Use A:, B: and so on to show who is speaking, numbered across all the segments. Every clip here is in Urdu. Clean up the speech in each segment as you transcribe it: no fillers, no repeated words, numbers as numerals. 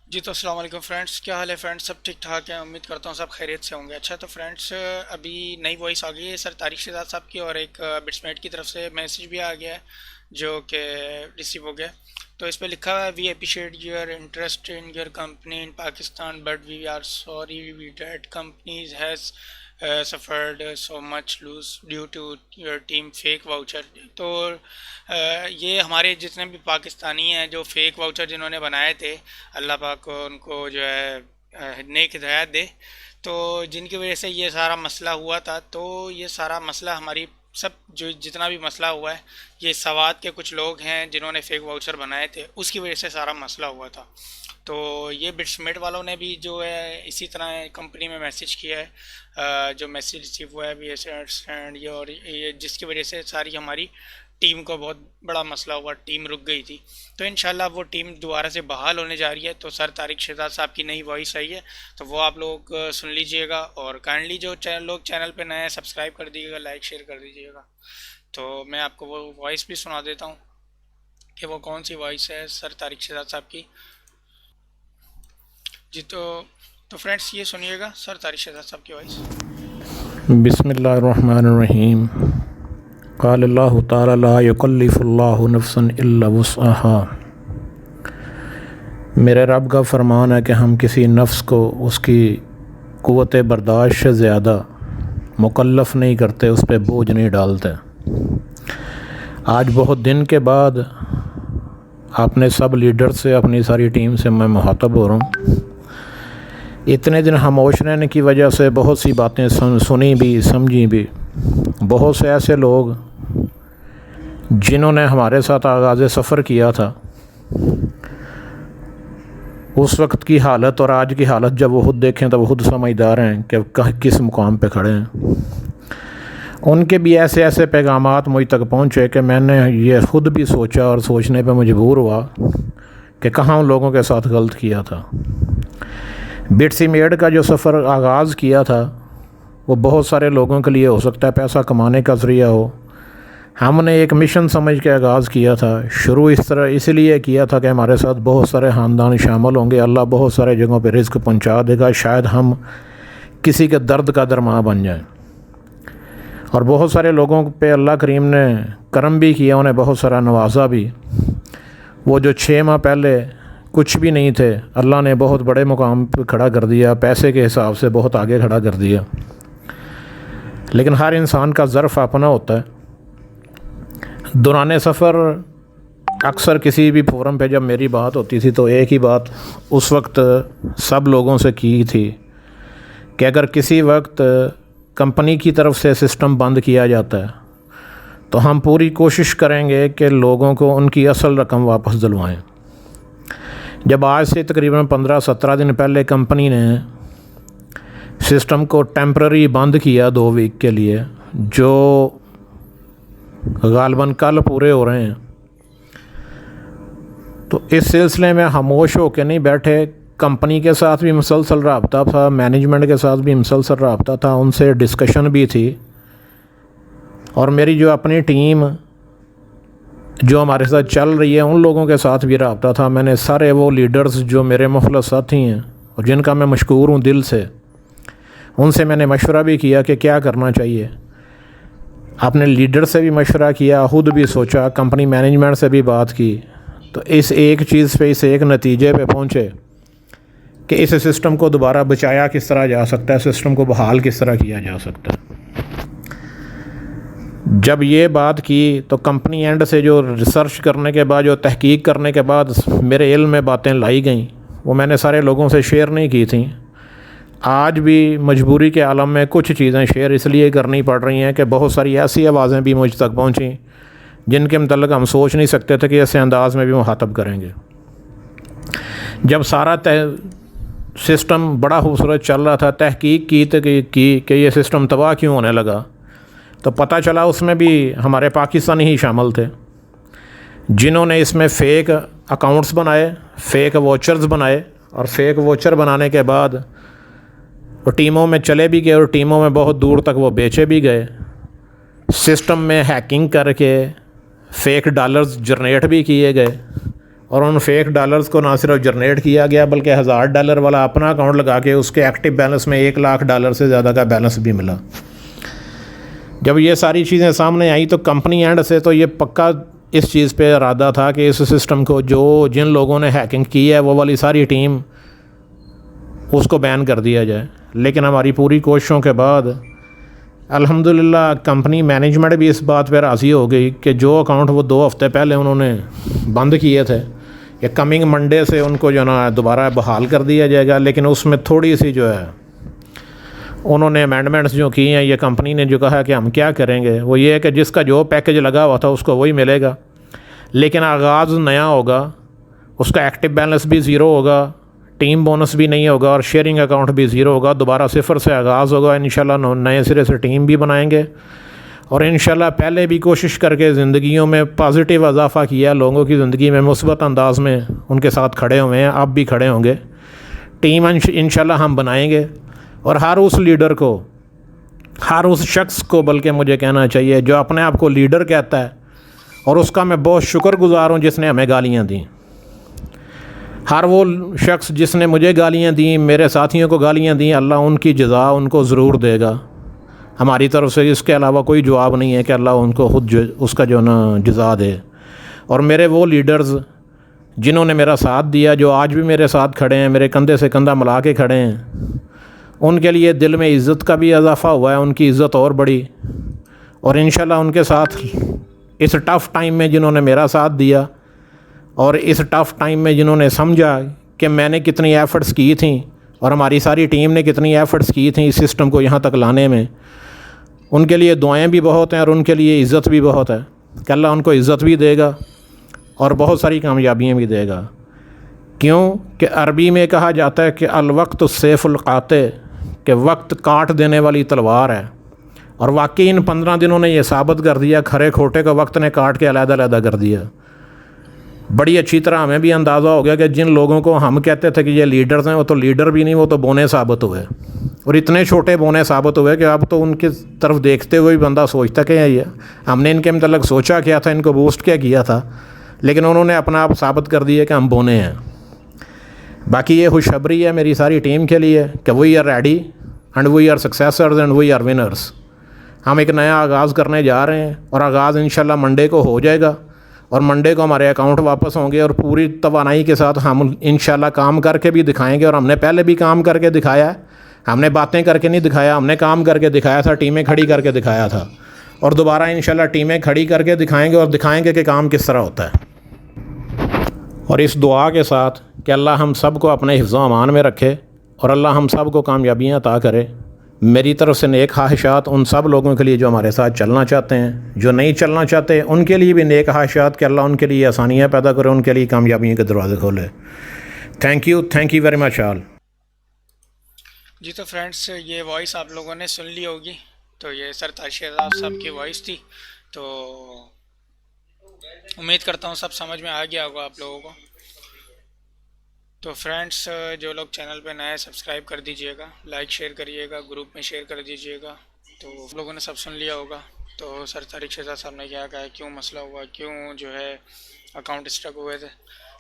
A: جی تو السلام علیکم فرینڈس، کیا حال ہے فرینڈس؟ سب ٹھیک ٹھاک ہیں، امید کرتا ہوں سب خیریت سے ہوں گے۔ اچھا تو فرینڈس، ابھی نئی وائس آ گئی ہے سر طارق شہزاد صاحب کی، اور ایک بٹسمیٹ کی طرف سے میسیج بھی آ گیا ہے جو کہ ریسیو ہو گیا۔ تو اس پہ لکھا ہوا ہے: we appreciate your interest in your company in Pakistan but we are sorry we that companies has suffered so much loss due to your team fake voucher. تو یہ ہمارے جتنے بھی پاکستانی ہیں جو فیک واؤچر جنہوں نے بنائے تھے، اللہ پاک کو ان کو جو ہے نیک ہدایت دے، تو جن کی وجہ سے یہ سارا مسئلہ ہوا تھا، تو یہ سارا مسئلہ ہماری سب جو جتنا بھی مسئلہ ہوا ہے، یہ سوات کے کچھ لوگ ہیں جنہوں نے فیک واؤچر بنائے تھے، اس کی وجہ سے سارا مسئلہ ہوا تھا۔ تو یہ بٹسمیٹ والوں نے بھی جو ہے اسی طرح کمپنی میں میسیج کیا ہے، جو میسیج ریسیو ہوا ہے بھی ایسے انڈرسٹینڈ یہ، اور یہ جس کی وجہ سے ساری ہماری ٹیم کو بہت بڑا مسئلہ ہوا، ٹیم رک گئی تھی۔ تو انشاءاللہ وہ ٹیم دوبارہ سے بحال ہونے جا رہی ہے۔ تو سر طارق شہزاد صاحب کی نئی وائس آئی ہے، تو وہ آپ لوگ سن لیجئے گا، اور کائنڈلی جو لوگ چینل پہ نئے ہیں سبسکرائب کر دیجیے گا، لائک شیئر کر دیجیے گا۔ تو میں آپ کو وہ وائس بھی سنا دیتا ہوں کہ وہ کون سی وائس ہے سر طارق شہزاد صاحب کی۔ جی تو فرینڈس یہ سنیے گا سر طارق شہزاد صاحب کی وائس۔
B: بسم اللہ الرحمن الرحیم۔ قال اللہ تعالی لا یکلف اللہ نفسا الا وسعها۔ میرے رب کا فرمان ہے کہ ہم کسی نفس کو اس کی قوت برداشت سے زیادہ مکلف نہیں کرتے، اس پہ بوجھ نہیں ڈالتے۔ آج بہت دن کے بعد اپنے سب لیڈر سے، اپنی ساری ٹیم سے میں مخاطب ہو رہا ہوں۔ اتنے دن خاموش رہنے کی وجہ سے بہت سی باتیں سنی بھی، سمجھی بھی۔ بہت سے ایسے لوگ جنہوں نے ہمارے ساتھ آغاز سفر کیا تھا، اس وقت کی حالت اور آج کی حالت جب وہ خود دیکھیں تو وہ خود سمجھدار ہیں کہ کس مقام پہ کھڑے ہیں۔ ان کے بھی ایسے ایسے پیغامات مجھ تک پہنچے کہ میں نے یہ خود بھی سوچا اور سوچنے پہ مجبور ہوا کہ کہاں ان لوگوں کے ساتھ غلط کیا تھا۔ بٹسی میڈ کا جو سفر آغاز کیا تھا وہ بہت سارے لوگوں کے لیے ہو سکتا ہے پیسہ کمانے کا ذریعہ ہو۔ ہم نے ایک مشن سمجھ کے آغاز کیا تھا۔ شروع اس لیے کیا تھا کہ ہمارے ساتھ بہت سارے خاندان شامل ہوں گے، اللہ بہت سارے جگہوں پہ رزق پہنچا دے گا، شاید ہم کسی کے درد کا درماں بن جائیں۔ اور بہت سارے لوگوں پہ اللہ کریم نے کرم بھی کیا، انہیں بہت سارا نوازا بھی۔ وہ جو 6 ماہ پہلے کچھ بھی نہیں تھے، اللہ نے بہت بڑے مقام پہ کھڑا کر دیا، پیسے کے حساب سے بہت آگے کھڑا کر دیا۔ لیکن ہر انسان کا ظرف اپنا ہوتا ہے۔ دوران سفر اکثر کسی بھی فورم پہ جب میری بات ہوتی تھی تو ایک ہی بات اس وقت سب لوگوں سے کی تھی کہ اگر کسی وقت کمپنی کی طرف سے سسٹم بند کیا جاتا ہے تو ہم پوری کوشش کریں گے کہ لوگوں کو ان کی اصل رقم واپس دلوائیں۔ جب آج سے تقریباً 15-17 دن پہلے کمپنی نے سسٹم کو ٹیمپرری بند کیا 2 ویک کے لیے، جو غالباً کل پورے ہو رہے ہیں، تو اس سلسلے میں خاموش ہو کے نہیں بیٹھے۔ کمپنی کے ساتھ بھی مسلسل رابطہ تھا، مینجمنٹ کے ساتھ بھی مسلسل رابطہ تھا، ان سے ڈسکشن بھی تھی، اور میری جو اپنی ٹیم جو ہمارے ساتھ چل رہی ہے ان لوگوں کے ساتھ بھی رابطہ تھا۔ میں نے سارے وہ لیڈرز جو میرے مخلص ساتھی ہیں اور جن کا میں مشکور ہوں دل سے، ان سے میں نے مشورہ بھی کیا کہ کیا کرنا چاہیے۔ اپنے لیڈر سے بھی مشورہ کیا، خود بھی سوچا، کمپنی مینجمنٹ سے بھی بات کی، تو اس ایک چیز پہ، اس ایک نتیجے پہ پہنچے کہ اس سسٹم کو دوبارہ بچایا کس طرح جا سکتا ہے، سسٹم کو بحال کس طرح کیا جا سکتا ہے۔ جب یہ بات کی تو کمپنی اینڈ سے جو ریسرچ کرنے کے بعد، جو تحقیق کرنے کے بعد میرے علم میں باتیں لائی گئیں، وہ میں نے سارے لوگوں سے شیئر نہیں کی تھیں۔ آج بھی مجبوری کے عالم میں کچھ چیزیں شیئر اس لیے کرنی پڑ رہی ہیں کہ بہت ساری ایسی آوازیں بھی مجھ تک پہنچیں جن کے متعلق ہم سوچ نہیں سکتے تھے کہ ایسے انداز میں بھی مخاطب کریں گے۔ جب سارا سسٹم بڑا خوبصورت چل رہا تھا، تحقیق کی کہ یہ سسٹم تباہ کیوں ہونے لگا، تو پتہ چلا اس میں بھی ہمارے پاکستانی ہی شامل تھے، جنہوں نے اس میں فیک اکاؤنٹس بنائے، فیک واچرز بنائے، اور فیک واچر بنانے کے بعد وہ ٹیموں میں چلے بھی گئے، اور ٹیموں میں بہت دور تک وہ بیچے بھی گئے۔ سسٹم میں ہیکنگ کر کے فیک ڈالرز جنریٹ بھی کیے گئے، اور ان فیک ڈالرز کو نہ صرف جنریٹ کیا گیا بلکہ $1000 والا اپنا اکاؤنٹ لگا کے اس کے ایکٹیو بیلنس میں $1,00,000 سے زیادہ کا بیلنس بھی ملا۔ جب یہ ساری چیزیں سامنے آئیں تو کمپنی اینڈ سے تو یہ پکا اس چیز پہ ارادہ تھا کہ اس سسٹم کو جن لوگوں نے ہیکنگ کی ہے وہ والی ساری ٹیم اس کو بین کر دیا جائے، لیکن ہماری پوری کوششوں کے بعد الحمدللہ کمپنی مینجمنٹ بھی اس بات پہ راضی ہو گئی کہ جو اکاؤنٹ وہ 2 ہفتے پہلے انہوں نے بند کیے تھے کہ کمنگ منڈے سے ان کو جو نا دوبارہ بحال کر دیا جائے گا، لیکن اس میں تھوڑی سی جو ہے انہوں نے امینڈمنٹس جو کی ہیں، یہ کمپنی نے جو کہا کہ ہم کیا کریں گے وہ یہ ہے کہ جس کا جو پیکج لگا ہوا تھا اس کو وہی ملے گا، لیکن آغاز نیا ہوگا، اس کا ایکٹیو بیلنس بھی زیرو ہوگا، ٹیم بونس بھی نہیں ہوگا اور شیئرنگ اکاؤنٹ بھی زیرو ہوگا، دوبارہ صفر سے آغاز ہوگا۔ انشاءاللہ نئے سرے سے ٹیم بھی بنائیں گے اور انشاءاللہ پہلے بھی کوشش کر کے زندگیوں میں پازیٹیو اضافہ کیا، لوگوں کی زندگی میں مثبت انداز میں ان کے ساتھ کھڑے ہوئے ہیں، آپ بھی کھڑے ہوں گے۔ ٹیم انشاءاللہ ہم بنائیں گے اور ہر اس لیڈر کو، ہر اس شخص کو بلکہ مجھے کہنا چاہیے جو اپنے آپ کو لیڈر کہتا ہے، اور اس کا میں بہت شکر گزار ہوں جس نے ہمیں گالیاں دیں۔ ہر وہ شخص جس نے مجھے گالیاں دیں، میرے ساتھیوں کو گالیاں دیں، اللہ ان کی جزا ان کو ضرور دے گا۔ ہماری طرف سے اس کے علاوہ کوئی جواب نہیں ہے کہ اللہ ان کو خود اس کا جو نا جزا دے۔ اور میرے وہ لیڈرز جنہوں نے میرا ساتھ دیا، جو آج بھی میرے ساتھ کھڑے ہیں، میرے کندھے سے کندھا ملا کے کھڑے ہیں، ان کے لیے دل میں عزت کا بھی اضافہ ہوا ہے، ان کی عزت اور بڑھی، اور انشاءاللہ ان کے ساتھ اس ٹف ٹائم میں جنہوں نے میرا ساتھ دیا اور اس ٹف ٹائم میں جنہوں نے سمجھا کہ میں نے کتنی ایفرٹس کی تھیں اور ہماری ساری ٹیم نے کتنی ایفرٹس کی تھیں اس سسٹم کو یہاں تک لانے میں، ان کے لیے دعائیں بھی بہت ہیں اور ان کے لیے عزت بھی بہت ہے کہ اللہ ان کو عزت بھی دے گا اور بہت ساری کامیابیاں بھی دے گا۔ کیوں کہ عربی میں کہا جاتا ہے کہ الوقت سیف القاطع، کہ وقت کاٹ دینے والی تلوار ہے، اور واقعی ان 15 دنوں نے یہ ثابت کر دیا، کھرے کھوٹے کا وقت نے کاٹ کے علیحدہ علیحدہ کر دیا۔ بڑی اچھی طرح ہمیں بھی اندازہ ہو گیا کہ جن لوگوں کو ہم کہتے تھے کہ یہ لیڈرز ہیں، وہ تو لیڈر بھی نہیں، وہ تو بونے ثابت ہوئے، اور اتنے چھوٹے بونے ثابت ہوئے کہ اب تو ان کی طرف دیکھتے ہوئے بندہ سوچتا کہ یہ ہم نے ان کے متعلق سوچا کیا تھا، ان کو بوسٹ کیا تھا، لیکن انہوں نے اپنا آپ ثابت کر دیا کہ ہم بونے ہیں۔ باقی یہ خوشخبری ہے میری ساری ٹیم کے لیے کہ we are ready and we are successors and we are winners. ہم ایک نیا آغاز کرنے جا رہے ہیں اور آغاز انشاءاللہ منڈے کو ہو جائے گا، اور منڈے کو ہمارے اکاؤنٹ واپس ہوں گے اور پوری توانائی کے ساتھ ہم انشاءاللہ کام کر کے بھی دکھائیں گے، اور ہم نے پہلے بھی کام کر کے دکھایا ہے، ہم نے باتیں کر کے نہیں دکھایا، ہم نے کام کر کے دکھایا تھا، ٹیمیں کھڑی کر کے دکھایا تھا، اور دوبارہ انشاءاللہ ٹیمیں کھڑی کر کے دکھائیں گے اور دکھائیں گے کہ کام کس طرح ہوتا ہے۔ اور اس دعا کے ساتھ کہ اللہ ہم سب کو اپنے حفظ و امان میں رکھے اور اللہ ہم سب کو کامیابیاں عطا کرے، میری طرف سے نیک خواہشات ان سب لوگوں کے لیے جو ہمارے ساتھ چلنا چاہتے ہیں، جو نہیں چلنا چاہتے ان کے لیے بھی نیک خواہشات کہ اللہ ان کے لیے آسانیاں پیدا کرے، ان کے لیے کامیابیوں کے دروازے کھولے۔ تھینک یو ویری مچ آل۔
A: جی تو فرینڈس، یہ وائس آپ لوگوں نے سن لی ہوگی، تو یہ سرتاج شہزاد صاحب کی وائس تھی، تو امید کرتا ہوں سب سمجھ میں آ گیا ہوگا آپ لوگوں کو۔ تو فرینڈس، جو لوگ چینل پہ نئے سبسکرائب کر دیجئے گا، لائک شیئر کریے گا، گروپ میں شیئر کر دیجئے گا۔ تو آپ لوگوں نے سب سن لیا ہوگا تو سر طارق شہزاد صاحب نے کیا کہا، کیوں مسئلہ ہوا، کیوں جو ہے اکاؤنٹ اسٹک ہوئے تھے،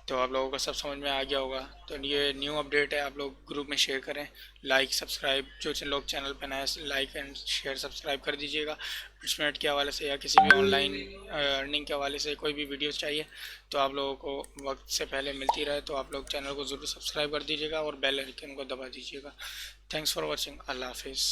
A: تو آپ لوگوں کو سب سمجھ میں آ گیا ہوگا۔ تو یہ نیو اپڈیٹ ہے، آپ لوگ گروپ میں شیئر کریں، لائک سبسکرائب، جو لوگ چینل پہ نئے لائک اینڈ شیئر سبسکرائب کر دیجیے گا۔ بٹسمیٹ کے حوالے سے یا کسی بھی آن لائن ارننگ کے حوالے سے کوئی بھی ویڈیوز چاہیے تو آپ لوگوں کو وقت سے پہلے ملتی رہے، تو آپ لوگ چینل کو ضرور سبسکرائب کر دیجیے گا اور بیل آئیکن کو دبا دیجیے گا۔ تھینکس فار واچنگ، اللہ حافظ۔